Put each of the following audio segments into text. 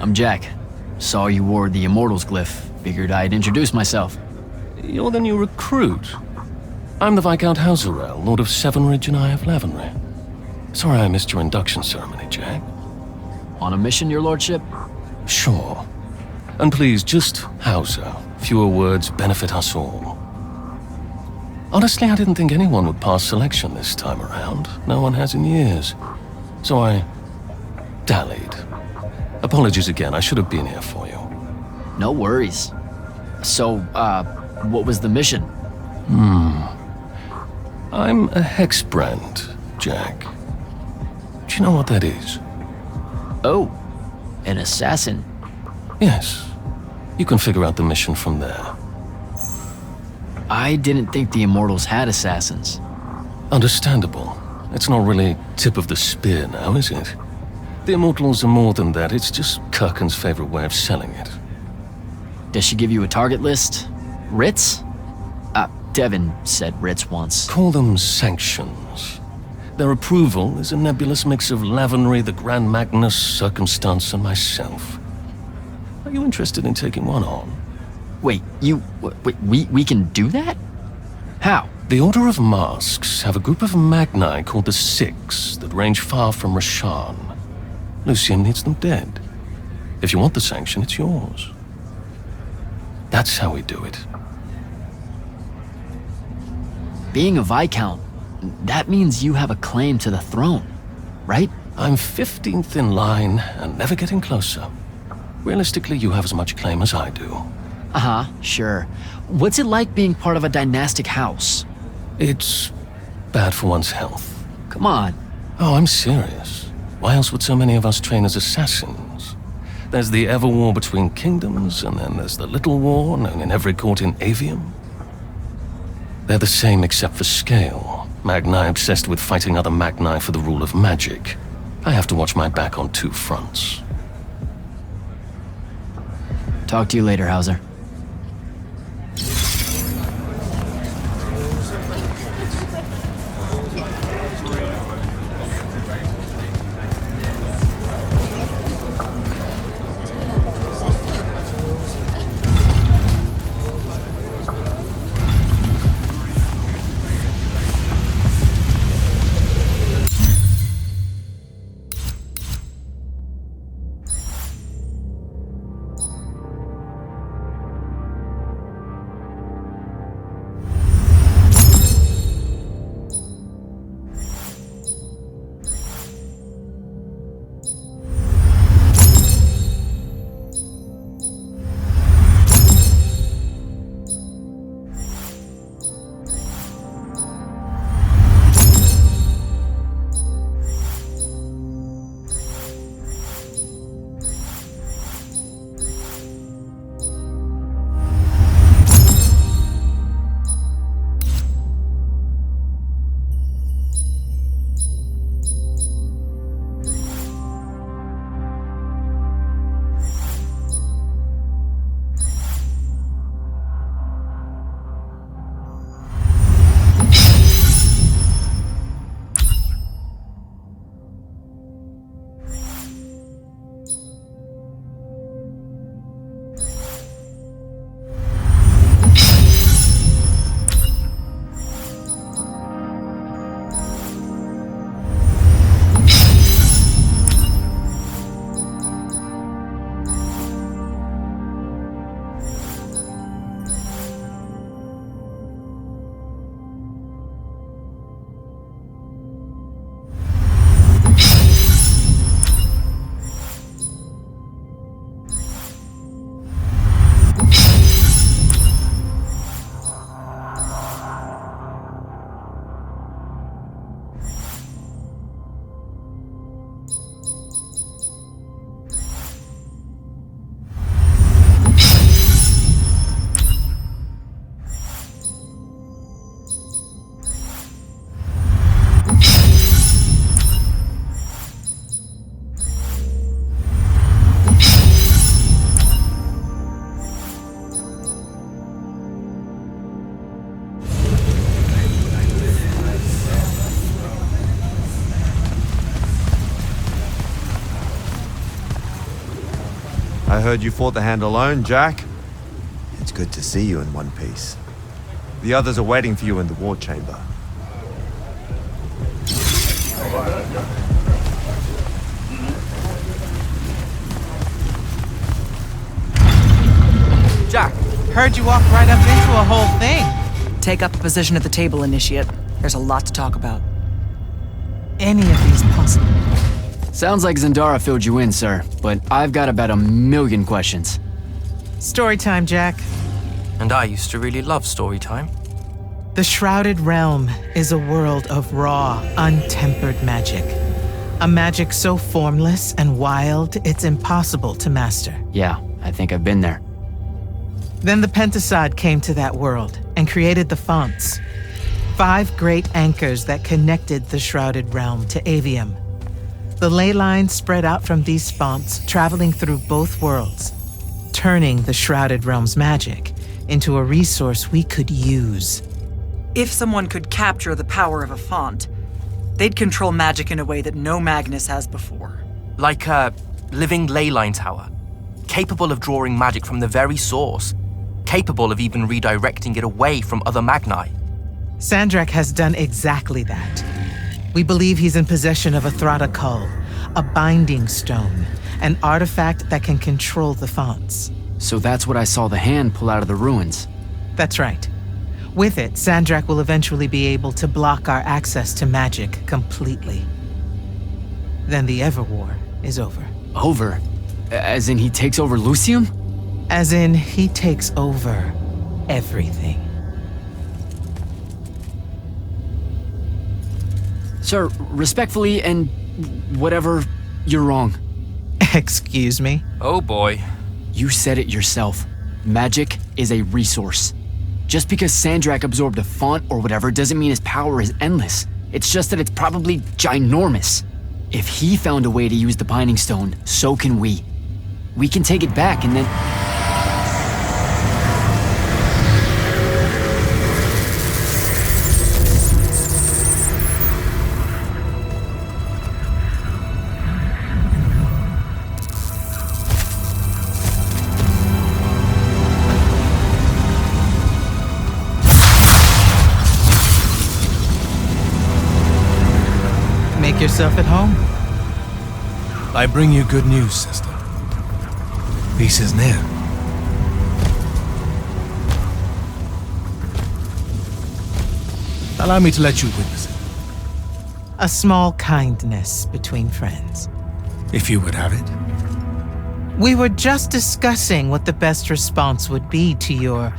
I'm Jack. Saw you wore the Immortals glyph. Figured I'd introduce myself. You're the new recruit. I'm the Viscount Hauserel, Lord of Severnridge and I of Lavenry. Sorry I missed your induction ceremony, Jack. On a mission, your lordship? Sure. And please, just Hauser. Fewer words benefit us all. Honestly, I didn't think anyone would pass selection this time around. No one has in years. So I dallied. Apologies again, I should have been here for you. No worries. So, what was the mission? I'm a hexbrand, Jack. Do you know what that is? Oh, an assassin. Yes. You can figure out the mission from there. I didn't think the Immortals had assassins. Understandable. It's not really tip of the spear now, is it? The Immortals are more than that, it's just Kirkin's favorite way of selling it. Does she give you a target list? Writs? Devin said writs once. Call them sanctions. Their approval is a nebulous mix of Lavenry, the Grand Magnus, Circumstance, and myself. Are you interested in taking one on? Wait, we can do that? How? The Order of Masks have a group of Magni called the Six that range far from Rasharn. Lucien needs them dead. If you want the sanction, it's yours. That's how we do it. Being a Viscount, that means you have a claim to the throne, right? I'm 15th in line and never getting closer. Realistically, you have as much claim as I do. Uh-huh, sure. What's it like being part of a dynastic house? It's bad for one's health. Come on. Oh, I'm serious. Why else would so many of us train as assassins? There's the Everwar between kingdoms, and then there's the Little War, known in every court in Aveum. They're the same except for scale. Magni obsessed with fighting other Magni for the rule of magic. I have to watch my back on two fronts. Talk to you later, Hauser. heard you fought the hand alone, Jack. It's good to see you in one piece. The others are waiting for you in the war chamber. Jack, heard you walk right up into a whole thing. Take up a position at the table, Initiate. There's a lot to talk about. Any of these possible? Sounds like Zendara filled you in, sir, but I've got about 1,000,000 questions. Story time, Jack. And I used to really love story time. The Shrouded Realm is a world of raw, untempered magic. A magic so formless and wild, it's impossible to master. Yeah, I think I've been there. Then the Pentasod came to that world and created the fonts. 5 great anchors that connected the Shrouded Realm to Aveum. The ley lines spread out from these fonts, traveling through both worlds, turning the Shrouded Realm's magic into a resource we could use. If someone could capture the power of a font, they'd control magic in a way that no Magnus has before. Like a living ley line tower, capable of drawing magic from the very source, capable of even redirecting it away from other Magni. Sandrakk has done exactly that. We believe he's in possession of a Thrata Cull, a binding stone, an artifact that can control the fonts. So that's what I saw the hand pull out of the ruins. That's right. With it, Sandrakk will eventually be able to block our access to magic completely. Then the Everwar is over. Over? As in he takes over Lucium? As in, he takes over everything. Sir, respectfully and whatever, you're wrong. Excuse me? Oh boy. You said it yourself. Magic is a resource. Just because Sandrakk absorbed a font or whatever doesn't mean his power is endless. It's just that it's probably ginormous. If he found a way to use the Binding Stone, so can we. We can take it back and then... Make yourself at home. I bring you good news, sister. Peace is near. Allow me to let you witness it, A small kindness between friends. if you would have it. We were just discussing what the best response would be to your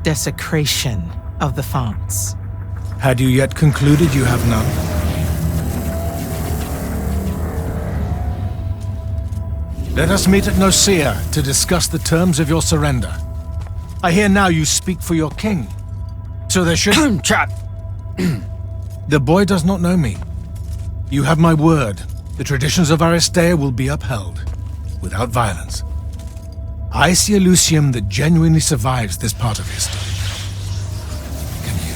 desecration of the fonts. Had you yet concluded you have none? Let us meet at Nicaea to discuss the terms of your surrender. I hear now you speak for your king. So there should... Trap! The boy does not know me. You have my word. The traditions of Aristea will be upheld, without violence. I see a Lucium that genuinely survives this part of history. Can you?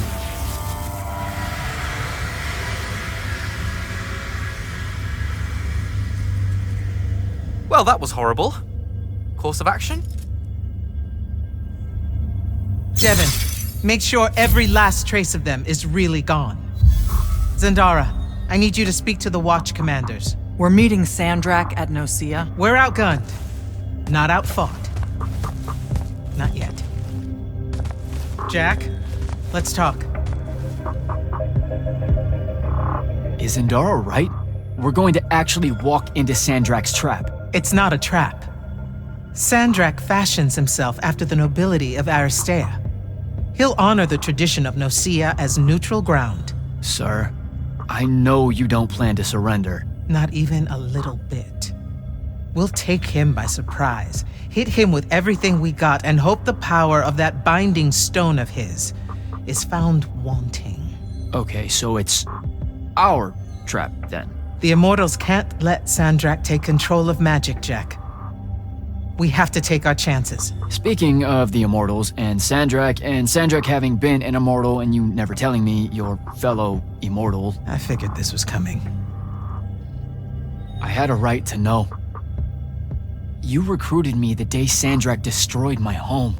Well, that was horrible. Course of action? Devin, make sure every last trace of them is really gone. Zendara, I need you to speak to the Watch commanders. We're meeting Sandrakk at Nicaea. We're outgunned, not outfought. Not yet. Jack, let's talk. Is Zendara right? We're going to actually walk into Sandrakk's trap. It's not a trap. Sandrakk fashions himself after the nobility of Aristea. He'll honor the tradition of Nicaea as neutral ground. Sir, I know you don't plan to surrender. Not even a little bit. We'll take him by surprise, hit him with everything we got, and hope the power of that binding stone of his is found wanting. Okay, so it's our trap then. The Immortals can't let Sandrakk take control of magic, Jack. We have to take our chances. Speaking of the Immortals and Sandrakk having been an Immortal and you never telling me your fellow Immortal, I figured this was coming. I had a right to know. You recruited me the day Sandrakk destroyed my home.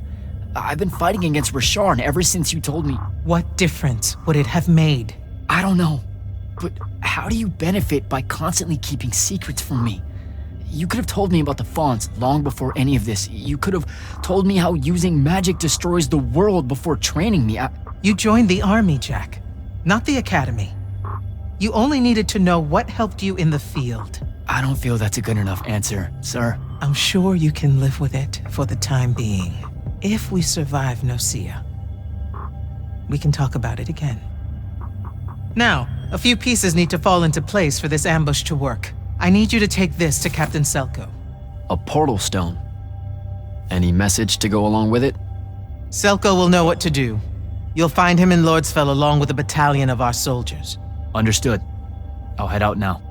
I've been fighting against Rasharn ever since you told me. What difference would it have made? I don't know, but how do you benefit by constantly keeping secrets from me? You could have told me about the fonts long before any of this. You could have told me how using magic destroys the world before training me. You joined the army, Jack, not the academy. You only needed to know what helped you in the field. I don't feel that's a good enough answer, sir. I'm sure you can live with it for the time being. If we survive Nocia, we can talk about it again. Now, a few pieces need to fall into place for this ambush to work. I need you to take this to Captain Selko. A portal stone. Any message to go along with it? Selko will know what to do. You'll find him in Lordsfell along with a battalion of our soldiers. Understood. I'll head out now.